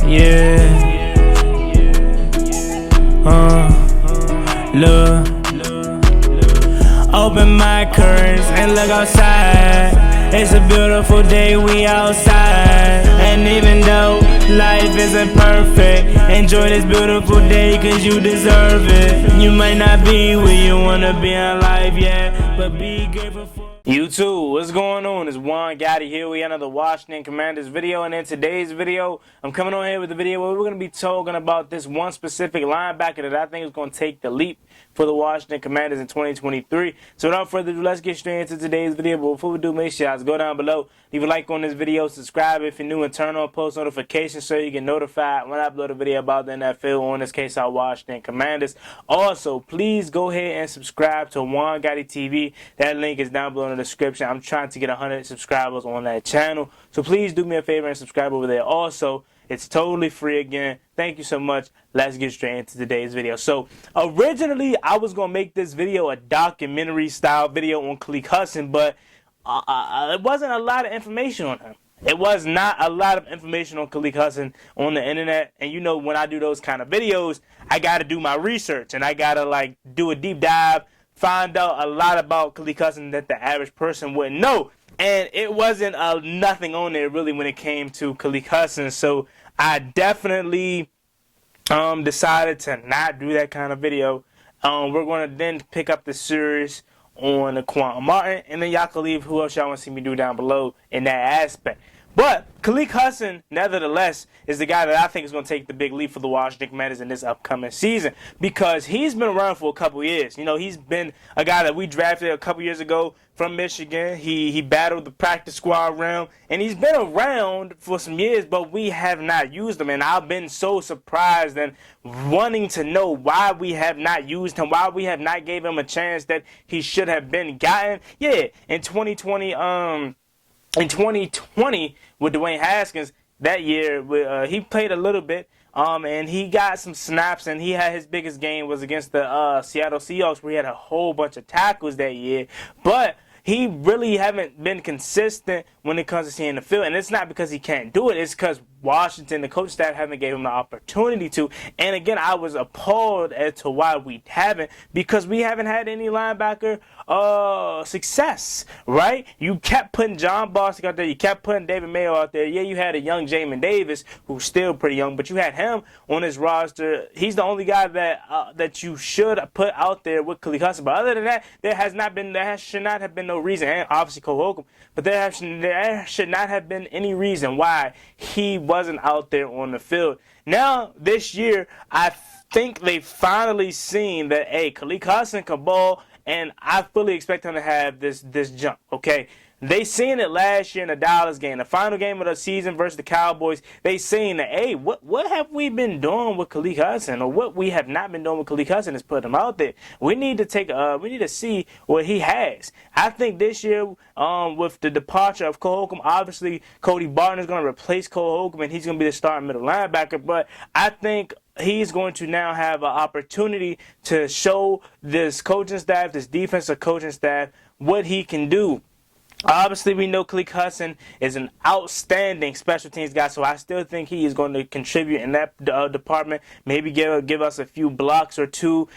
Yeah. Look. Open my curtains and look outside. It's a beautiful day, we outside. And even though life isn't perfect, enjoy this beautiful day cause you deserve it. You might not be where you wanna be in life yet, but be grateful for YouTube. What's going on? It's Juan Gotti here. We have another Washington Commanders video, and in today's video, I'm coming on here with a video where we're going to be talking about this one specific linebacker that I think is going to take the leap for the Washington Commanders in 2023. So without further ado, let's get straight into today's video. But before we do, make sure you guys go down below, leave a like on this video, subscribe if you're new, and turn on post notifications so you get notified when I upload a video about the NFL, or in this case, our Washington Commanders. Also, please go ahead and subscribe to Juan Gotti TV. That link is down below in the description. I'm trying to get 100 subscribers on that channel, so please do me a favor and subscribe over there. Also, it's totally free again. Thank you so much. Let's get straight into today's video. So originally I was gonna make this video a documentary style video on Khaleke Hudson, but it wasn't a lot of information on him. It was not a lot of information on Khaleke Hudson on the internet, and you know, when I do those kind of videos, I gotta do my research and I gotta like do a deep dive, find out a lot about Khaleke Hudson that the average person wouldn't know. And it wasn't nothing on there really when it came to Khaleke Hudson. So I definitely decided to not do that kind of video. We're going to then pick up the series on Quan Martin, and then y'all can leave who else y'all want to see me do down below in that aspect. But Khaleke Hudson, nevertheless, is the guy that I think is going to take the big leap for the Washington Commanders in this upcoming season, because he's been around for a couple years. You know, he's been a guy that we drafted a couple years ago from Michigan. He battled the practice squad round, and he's been around for some years, but we have not used him. And I've been so surprised and wanting to know why we have not used him, why we have not gave him a chance that he should have been gotten. Yeah, in 2020, with Dwayne Haskins that year, he played a little bit, and he got some snaps, and he had his biggest game was against the Seattle Seahawks, where he had a whole bunch of tackles that year. But he really haven't been consistent when it comes to seeing the field, and it's not because he can't do it. It's because Washington, the coach staff, haven't gave him the opportunity to. And again, I was appalled as to why we haven't, because we haven't had any linebacker success, right? You kept putting John Bostic out there, you kept putting David Mayo out there. Yeah, you had a young Jamin Davis, who's still pretty young, but you had him on his roster. He's the only guy that you should put out there with Khaleke Hudson. But other than that, there should not have been no reason, and obviously Khaleke Hudson, but there should not have been any reason why he wasn't out there on the field. Now, this year, I think they finally seen that, hey, Khaleke Hudson can ball, and I fully expect him to have this jump, okay? They seen it last year in the Dallas game, the final game of the season versus the Cowboys. They seen that, hey, what have we been doing with Khaleke Hudson, or what we have not been doing with Khaleke Hudson is put him out there. We need to see what he has. I think this year, with the departure of Khaleke Hudson, obviously Cody Barton is going to replace Khaleke Hudson, and he's going to be the starting middle linebacker. But I think he's going to now have an opportunity to show this coaching staff, this defensive coaching staff, what he can do. Obviously, we know Khaleke Hudson is an outstanding special teams guy, so I still think he is going to contribute in that department. Maybe give us a few blocks or two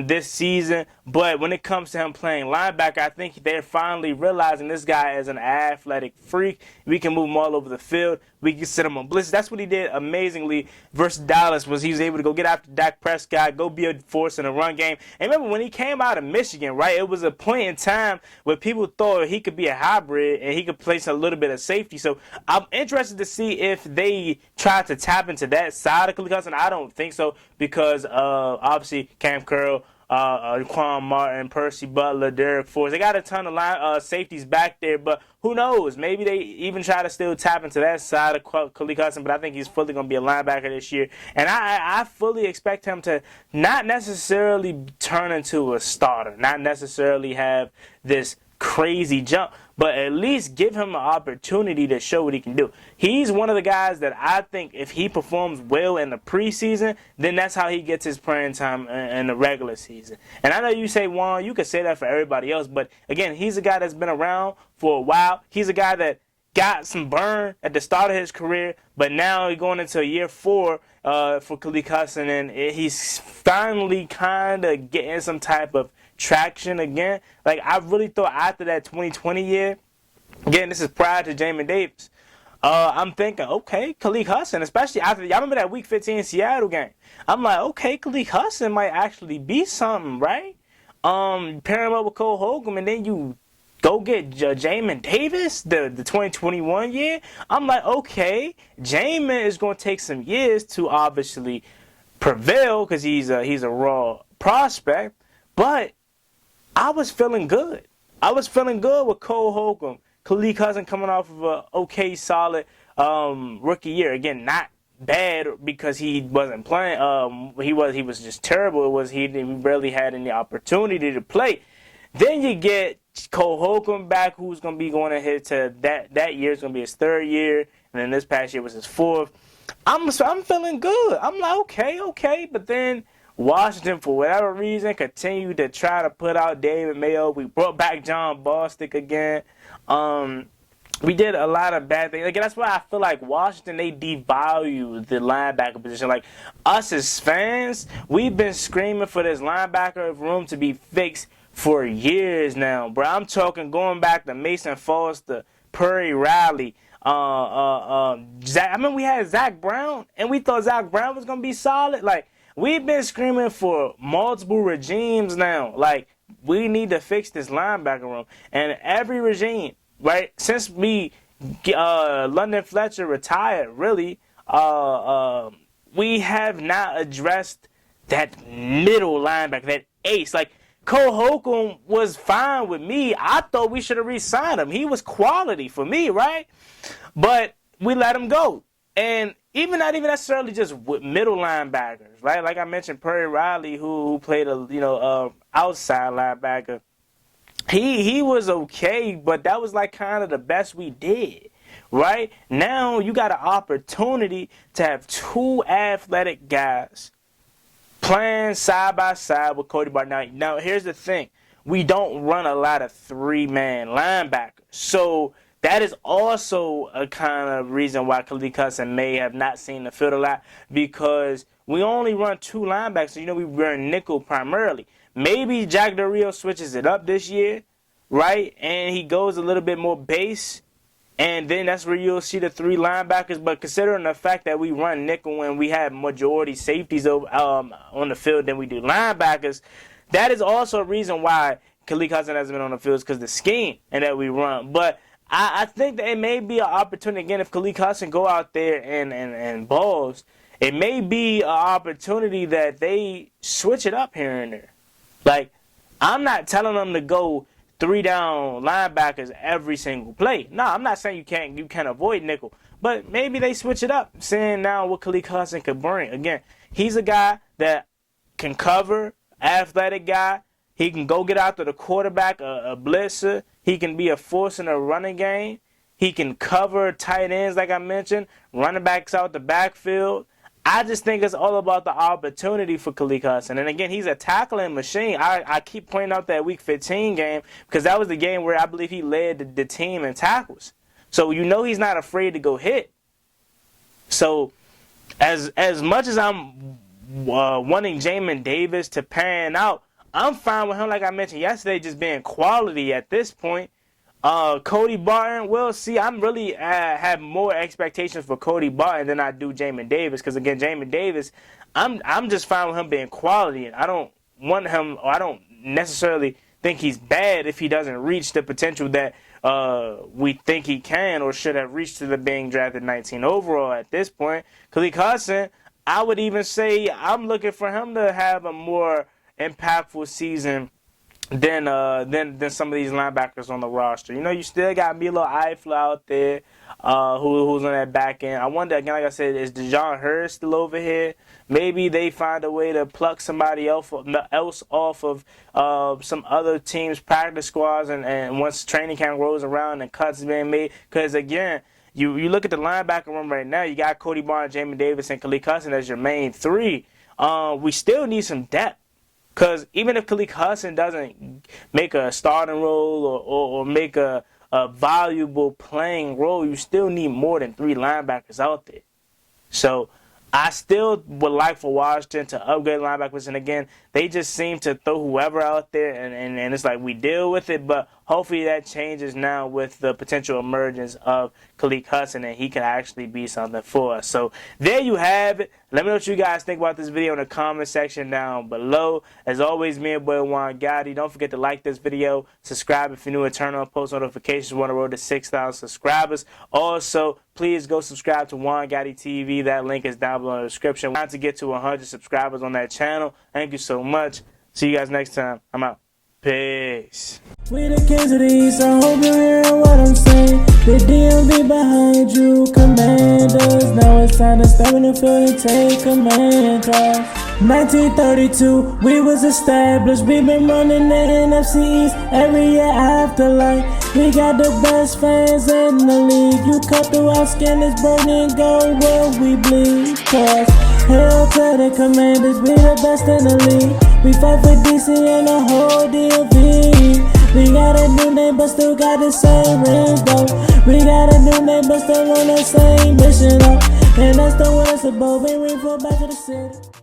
this season. But when it comes to him playing linebacker, I think they're finally realizing this guy is an athletic freak. We can move him all over the field. We can sit him on blitzes. That's what he did amazingly versus Dallas, was he was able to go get after Dak Prescott, go be a force in the run game. And remember, when he came out of Michigan, right, it was a point in time where people thought he could be a hybrid and he could play a little bit of safety. So I'm interested to see if they try to tap into that side of Khaleke Hudson. I don't think so, because obviously Cam Curl, Quan Martin, Percy Butler, Derek Force, they got a ton of safeties back there, but who knows? Maybe they even try to still tap into that side of Khaleke Hudson, but I think he's fully going to be a linebacker this year. And I fully expect him to not necessarily turn into a starter, not necessarily have this crazy jump, but at least give him an opportunity to show what he can do. He's one of the guys that I think if he performs well in the preseason, then that's how he gets his playing time in the regular season. And I know you say, Juan, you could say that for everybody else, but again, he's a guy that's been around for a while. He's a guy that got some burn at the start of his career, but now he's going into year 4 for Khaleke Hudson, and he's finally kind of getting some type of traction again. Like, I really thought after that 2020 year, again, this is prior to Jamin Davis, I'm thinking, okay, Khaleke Hudson, especially after, y'all remember that Week 15 Seattle game? I'm like, okay, Khaleke Hudson might actually be something, right? Pair him up with Cole Holcomb, and then you go get Jamin Davis, the 2021 year. I'm like, okay, Jamin is going to take some years to obviously prevail because he's a raw prospect, but I was feeling good. I was feeling good with Cole Holcomb, Khaleke Hudson coming off of a okay, solid rookie year. Again, not bad because he wasn't playing. He was just terrible. It was he barely had any opportunity to play. Then you get Cole Holcomb back, who's going to be going ahead to that year. It's going to be his 3rd year, and then this past year was his 4th. I'm feeling good. I'm like, okay. But then Washington, for whatever reason, continued to try to put out David Mayo. We brought back John Bostic again. We did a lot of bad things. Like, that's why I feel like Washington, they devalue the linebacker position. Like, us as fans, we've been screaming for this linebacker room to be fixed for years now, bro. I'm talking going back to Mason Foster, Perry Riley, Zach. I mean, we had Zach Brown, and we thought Zach Brown was gonna be solid. Like, we've been screaming for multiple regimes now. Like, we need to fix this linebacker room, and every regime, right? Since London Fletcher retired, really, we have not addressed that middle linebacker, that ace, like. Cole Holcomb was fine with me. I thought we should have re-signed him. He was quality for me, right? But we let him go. And not even necessarily just with middle linebackers, right? Like I mentioned, Perry Riley, who played outside linebacker. He was okay, but that was like kind of the best we did, right? Now you got an opportunity to have 2 athletic guys playing side by side with Cody Barton. Now, here's the thing. We don't run a lot of 3-man linebackers. So that is also a kind of reason why Khaleke Hudson may have not seen the field a lot, because we only run 2 linebackers. So, we run nickel primarily. Maybe Jack Del Rio switches it up this year, right? And he goes a little bit more base. And then that's where you'll see the 3 linebackers. But considering the fact that we run nickel and we have majority safeties on the field than we do linebackers, that is also a reason why Khaleke Hudson hasn't been on the field, because the scheme and that we run. But I think that it may be an opportunity, again, if Khaleke Hudson go out there and balls, it may be an opportunity that they switch it up here and there. Like, I'm not telling them to go 3-down linebackers every single play. No, I'm not saying you can't avoid nickel, but maybe they switch it up, seeing now what Khaleke Hudson could bring. Again, he's a guy that can cover, athletic guy. He can go get after the quarterback, a blitzer. He can be a force in a running game. He can cover tight ends, like I mentioned, running backs out the backfield. I just think it's all about the opportunity for Khaleke Hudson. And again, he's a tackling machine. I keep pointing out that Week 15 game because that was the game where I believe he led the team in tackles. So he's not afraid to go hit. So as much as I'm wanting Jamin Davis to pan out, I'm fine with him, like I mentioned yesterday, just being quality at this point. Cody Barton, we'll see. I'm really have more expectations for Cody Barton than I do Jamin Davis, because again, Jamin Davis, I'm just fine with him being quality, and I don't want him, or I don't necessarily think he's bad if he doesn't reach the potential that we think he can or should have reached to the being drafted 19 overall at this point. Khaleke Hudson, I would even say I'm looking for him to have a more impactful season than some of these linebackers on the roster. You still got Milo Eifler out there, who's on that back end. I wonder, again, like I said, is DeJon Hurst still over here? Maybe they find a way to pluck somebody else off of some other teams' practice squads, and once training camp rolls around and cuts being made. Because, again, you look at the linebacker room right now, you got Cody Barton, Jamin Davis, and Khaleke Hudson as your main 3. We still need some depth. Because even if Khaleke Hudson doesn't make a starting role or make a a valuable playing role, you still need more than 3 linebackers out there. So I still would like for Washington to upgrade linebackers, and again, they just seem to throw whoever out there, and it's like we deal with it, but hopefully that changes now with the potential emergence of Khaleke Hudson, and he can actually be something for us. So there you have it. Let me know what you guys think about this video in the comment section down below. As always, me and boy Juan Gotti. Don't forget to like this video, subscribe if you're new, and turn on post notifications. We're on the road to 6,000 subscribers. Also, please go subscribe to Juan Gotti TV. That link is down below in the description. We're trying to get to 100 subscribers on that channel. Thank you so much. See you guys next time. I'm out. Peace. We the kings of the East, I hope you're hearing what I'm saying. The DMV behind you, commanders. Now it's time to step in the field and take command. 1932, we was established. We been running the NFC East every year after like. We got the best fans in the league. You cut through our skin, it's burning gold where we bleed. Cause hell to the commanders, we the best in the league. We fight for DC and the whole DMV. We got a new name but still got the same rings though. We got a new name but still on the same mission though. And that's the what it's about, we fall back to the city.